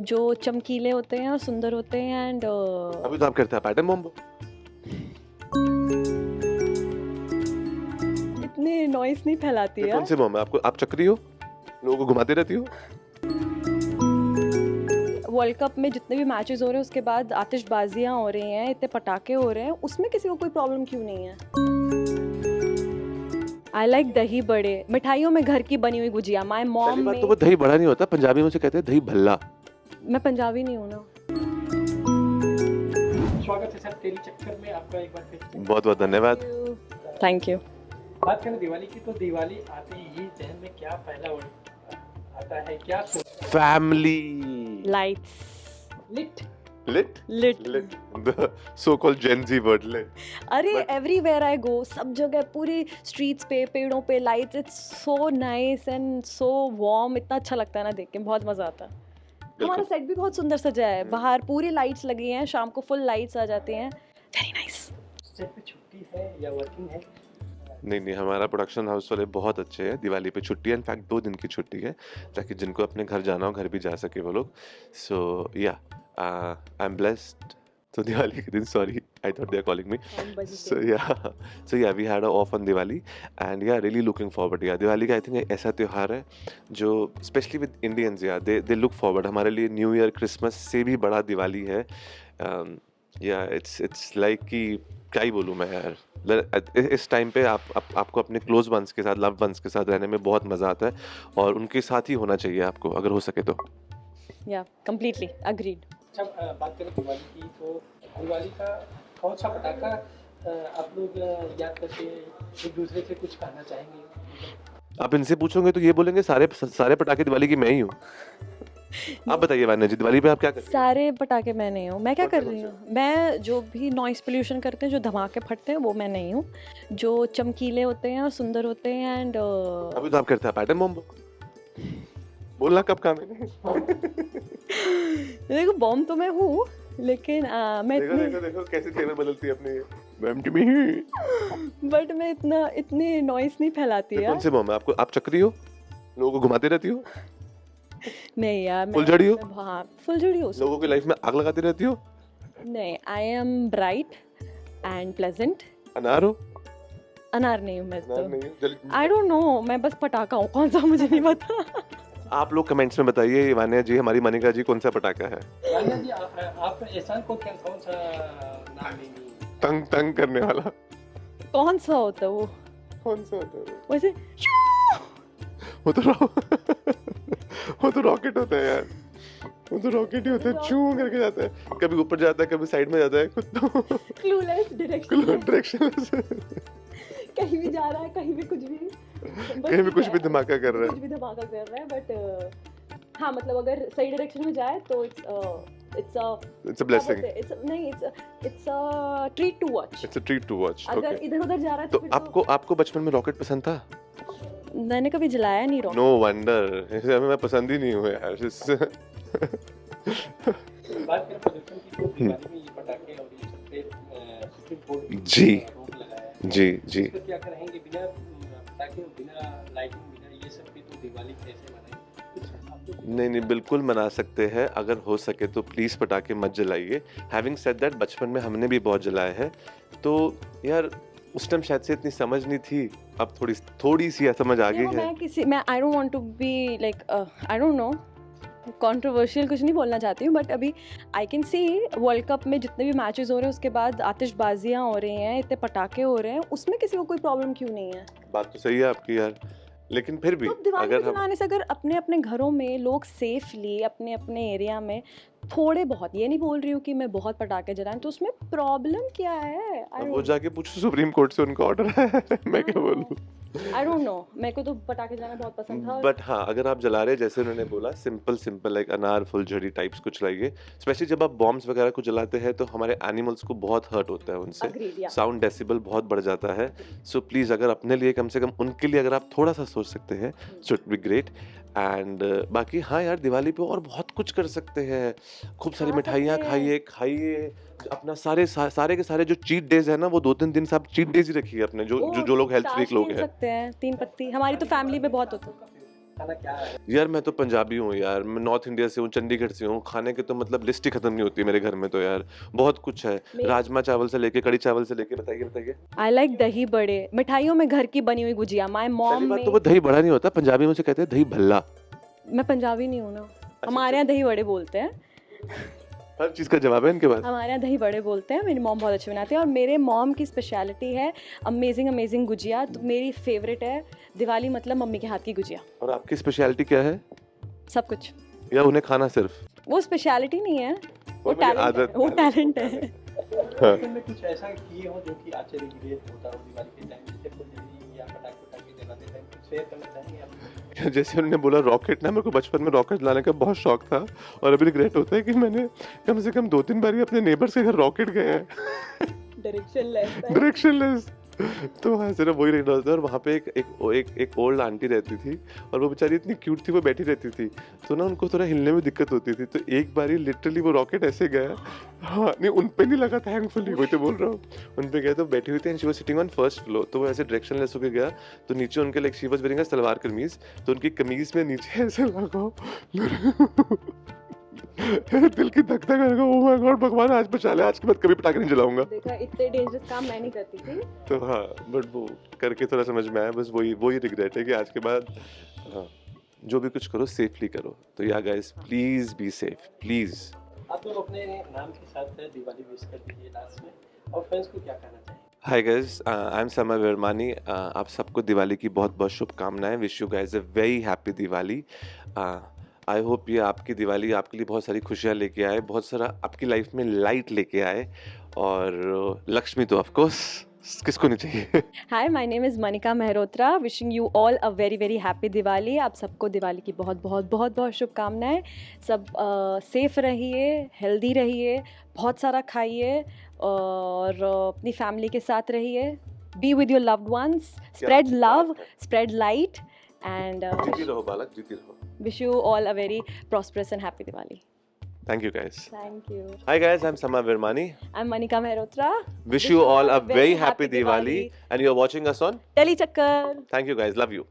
जो चमकीले होते हैं और सुंदर होते हैं एंड अभी तो आप करते हैं पैटर्न बॉम्ब। इतने नॉइस नहीं फैलाती ये है कौन सी बॉम्ब है? आपको आप चक्री हो, लोगों को घुमाती रहती हो। वर्ल्ड कप में जितने भी मैचेस हो रहे हैं उसके बाद आतिशबाजियां हो रही हैं, इतने पटाखे हो रहे हैं, उसमें किसी को कोई प्रॉब्लम क्यों नहीं है? आई लाइक दही बड़े, मिठाइयों में घर की बनी हुई गुजिया। माय मॉम पहली बात में तो वो दही बड़ा नहीं होता, पंजाबी में उसे कहते हैं दही भल्ला। मैं पंजाबी नहीं हूँ ना। स्वागत है सर तेरी चक्कर में आपका एक बार फिर। बहुत बहुत धन्यवाद। Thank you. बात करें दिवाली की तो दिवाली आते ही जहन में क्या पहला वर्ड आता है, क्या family. Lights. Lit lit lit lit the so called gen Z word lit. अरे But- एवरीवेयर आई गो, सब जगह पूरी स्ट्रीट्स पे पेड़ों पे lights, it's so nice and so warm. इतना अच्छा लगता है ना देख के, बहुत मजा आता है। हमारा सेट भी बहुत सुंदर सजा है, बाहर पूरी लाइट्स लगी हैं, शाम को फुल लाइट्स आ जाती हैं। Very nice. सेट पे छुट्टी है या वर्किंग है? नहीं, हमारा प्रोडक्शन हाउस वाले बहुत अच्छे हैं। दिवाली पे छुट्टी है, इनफैक्ट 2 दिन की छुट्टी है, ताकि जिनको अपने घर जाना हो घर भी जा सके वो लोग। सो या आई एम ब्लेस्ड। तो दिवाली के दिन, sorry I thought they are calling me. So yeah, we had a off on Diwali and yeah, really looking forward. Yeah, Diwali का आई थिंक ऐसा त्योहार है जो स्पेशली विद इंडियंस, या दे लुक फॉरवर्ड। हमारे लिए न्यू ईयर क्रिसमस से भी बड़ा दिवाली है। या इट्स लाइक कि क्या ही बोलूँ मैं यार। इस टाइम पे आपको अपने क्लोज वंस के साथ, लव वंस के साथ रहने में बहुत मज़ा आता है, और उनके साथ ही होना चाहिए आपको अगर हो सके तो। या कंप्लीटली अग्रीड। जब बात करें दिवाली की तो दिवाली का कौन सा पटाखा आप लोग याद करके एक दूसरे से कुछ कहना चाहेंगे? आप इनसे पूछोगे तो ये बोलेंगे सारे पटाखे दिवाली की मैं ही हूँ। आप बताइए वान्या जी, दिवाली पे आप क्या करते हैं? सारे पटाखे मैं नहीं हूँ। मैं क्या कर कौन रही से? हूँ, मैं जो भी नॉइस पोल्यूशन करते हैं, जो धमाके फटते हैं, वो मैं नहीं हूँ। जो चमकीले होते हैं और सुंदर होते हैं एंड अभी तो आप करते हैं पैटर्न बॉम्ब। बोलना कब काम है? देखो बॉम्ब तो मैं हूँ, लेकिन मैं देखो इतनी देखो देखो कैसे तेवर बदलती है अपनी। मैम की भी। बट मैं इतनी नॉइस नहीं फैलाती ये कौन यार। से बॉम्ब है? आपको आप चक्री हो, लोगों को घुमाती रहती हो, नहीं यार, फुलझड़ी हो? हाँ फुलझड़ी हो। लोगों की लाइफ में आग लगाती रहती हो, नहीं, I am bright and pleasant. अनार हो? अनार नहीं हूँ मैं अनार तो। नहीं हो? आई डोंट नो, मैं बस पटाखा हूँ, कौन सा मुझे नहीं पता। आप लोग कमेंट्स में बताइए वान्या जी, हमारी मनिका जी, कौन सा पटाखा है? रान्या जी आप एहसान को कौन सा नाम देंगी? तंग तंग करने वाला कौन सा होता है वो? कौन सा होता है वो? वैसे वो तो वो तो रॉकेट होता है यार। वो तो रॉकेट ही होता है, चू करके जाता है, कभी ऊपर जाता है कभी साइड में जाता है, खुद तो क्लूलेस डायरेक्शन, डायरेक्शनलेस, कहीं भी जा रहा है, कहीं भी कुछ भी, बस कहीं भी ठीक कुछ है, भी धमाका कर रहा कुछ भी धमाका कर रहा है। बट हाँ, मतलब अगर सही डायरेक्शन में जाए तो इट्स है। It's a blessing, it's a treat to watch. It's a treat to watch. अगर ओके, इधर उधर जा रहा है तो फिर आपको बचपन में रॉकेट पसंद था? मैंने कभी जलाया नहीं रॉकेट। नो वंडर, इसे हमें मैं पसंद ही नहीं हूँ यार। बात करें प्रदूषण की तो दिवाली में ये पटाखे और ये सब पे सुप्रीम कोर्ट ने जी। रोक लगाया है। जी जी। इस पर क्या कहेंगे? बिना पटाखे और बिना लाइटिंग, बिना ये सब पे तो दिवाली कैसे मनाएंगे? कुछ आप लोग नहीं, बिल्कुल मना सकते हैं, अगर हो सके तो प्लीज़ पटाखे मत जलाइए। हैविंग सेड दैट, बचपन में हमने भी बहुत जलाए हैं, तो यार उस टाइम शायद से इतनी समझ नहीं थी, अब थोड़ी सी समझ आ गई देखो, है। मैं I don't want to be like, I don't know, controversial कुछ नहीं बोलना चाहती हूँ, बट अभी I can see world cup में जितने भी मैचेस हो रहे हैं उसके बाद आतिशबाजियां हो रही हैं, इतने पटाखे हो रहे हैं, उसमें किसी को कोई प्रॉब्लम क्यों नहीं है? बात तो सही है आपकी यार, लेकिन फिर भी तो दिवाली अगर को हम जलाने से अगर अपने अपने घरों में लोग सेफली अपने अपने एरिया में थोड़े बहुत, ये नहीं बोल रही हूँ कि मैं बहुत पटाखे जलाएं, तो उसमें प्रॉब्लम क्या है? अब वो जाके पूछो सुप्रीम कोर्ट से, उनका ऑर्डर है। मैं क्या बोलूँ? आई डोंट नो, मेरे को तो पटाखे जलाना बहुत पसंद था। बट हाँ, अगर आप जला रहे हैं जैसे उन्होंने बोला, सिंपल लाइक अनार, फुलझड़ी टाइप्स कुछ लाइए। स्पेशली जब आप बॉम्ब्स वगैरह को जलाते हैं तो हमारे एनिमल्स को बहुत हर्ट होता है उनसे, Agreed, yeah. साउंड डेसिबल बहुत बढ़ जाता है। सो प्लीज़ अगर अपने लिए कम से कम उनके लिए अगर आप थोड़ा सा सोच सकते हैं, so it be great. And बाकी हाँ यार, दिवाली पे और बहुत कुछ कर सकते हैं, खूब सारी खा मिठाइयाँ सकते हैं। खाइए। अपना सारे के सारे जो चीट डेज है ना, वो 2-3 दिन से आप चीट डेज ही रखिए अपने, जो लोग हेल्थ फ्रीक लोग हैं। सकते हैं 3 पत्ती, हमारी तो फैमिली में बहुत होता है। खाना क्या है? यार मैं तो पंजाबी हूँ यार, मैं नॉर्थ इंडिया से हूँ, चंडीगढ़ से हूँ। खाने की तो मतलब लिस्ट ही खत्म नहीं होती मेरे घर में तो यार, बहुत कुछ है। मे- राजमा चावल से लेके कड़ी चावल से लेके, बताइए बताइए। आई लाइक दही बड़े, मिठाइयों में घर की बनी हुई गुजिया। माई मॉम पहली बात में तो वो दही बड़ा नहीं होता, पंजाबी में उसे कहते हैं दही भल्ला। मैं पंजाबी नहीं हूँ ना, हमारे यहाँ दही बड़े बोलते हैं। हर चीज का जवाब है इनके पास। हमारे यहाँ दही बड़े बोलते हैं। मेरी मॉम बहुत अच्छे बनाती है और मेरे मॉम की स्पेशलिटी है अमेजिंग अमेजिंग गुजिया। तो मेरी फेवरेट है दिवाली मतलब मम्मी के हाथ की गुजिया। और आपकी स्पेशलिटी क्या है, सब कुछ। या उन्हें खाना सिर्फ? वो स्पेशलिटी नहीं है, वो मेरी टैलेंट है, आदत- वो टैलेंट है। बचपन में कुछ ऐसा किए हो जो कि आश्चर्यचकित होता हो दिवाली के टाइम, जैसे फुलझड़ी या पटाखे जलाते टाइम, कुछ शेयर करना चाहेंगे आप? जैसे उन्होंने बोला रॉकेट ना, मेरे को बचपन में रॉकेट लाने का बहुत शौक था और अभी रिग्रेट होता है कि मैंने कम से कम 2-3 बार ही अपने नेबर्स के घर रॉकेट गए हैं। डायरेक्शन लेस है। डायरेक्शनलेस। तो वहाँ सिर्फ वही रहता था और वहाँ पे एक ओल्ड आंटी रहती थी और वो बेचारी इतनी क्यूट थी, वो बैठी रहती थी तो ना उनको थोड़ा हिलने में दिक्कत होती थी। तो एक बार ही लिटरली वो रॉकेट ऐसे गया, हाँ नहीं उन पे नहीं लगा, थैंकफुली वही तो बोल रहा हूँ, उन पे गया तो बैठी हुई थी and she was sitting on first floor. तो वो ऐसे डायरेक्शनलेस होके गया तो नीचे उनके like she was wearing a salwar kameez, तो उनकी कमीज में नीचे ऐसे लगा दिल की धक धक लगा, ओह माय गॉड भगवान आज बचा ले, आज के बाद कभी पटाखे नहीं जलाऊंगा। देखा, इतने डेंजरस काम मैं नहीं करती थी। तो हाँ, बट वो करके थोड़ा समझ में आया, बस वही रिग्रेट है कि आज के बाद हाँ, जो भी कुछ करो सेफली करो। तो या guys please be safe please. आप लोग अपने नाम के साथ दिवाली विश कर दीजिए लास्ट में, और फ्रेंड्स को क्या कहना चाहिए? हाय गाइस, आई एम समा वर्मानी। आप सबको दिवाली की बहुत बहुत शुभकामनाएं। Wish you guys a very happy Diwali. I hope ये आपकी दिवाली आपके लिए बहुत सारी खुशियाँ लेके आए, बहुत सारा आपकी लाइफ में लाइट लेके आए, और लक्ष्मी तो ऑफ कोर्स किसको नहीं चाहिए। Hi, my name is Manika Mehrotra. Wishing you all a very very happy Diwali. आप सबको दिवाली की बहुत बहुत बहुत बहुत शुभकामनाएं। सब सेफ रहिए, हेल्दी रहिए, बहुत सारा खाइए और अपनी फैमिली के साथ रहिए। Be with your loved ones, spread love, spread light and जीती रहो बालक, जीती रहो। wish you all a very prosperous and happy Diwali. Thank you guys. Thank you. Hi guys, I'm Sama Virmani. I'm Manika Mehrotra. Wish you all a very happy Diwali and you're watching us on Teli Chakkar. Thank you guys, love you.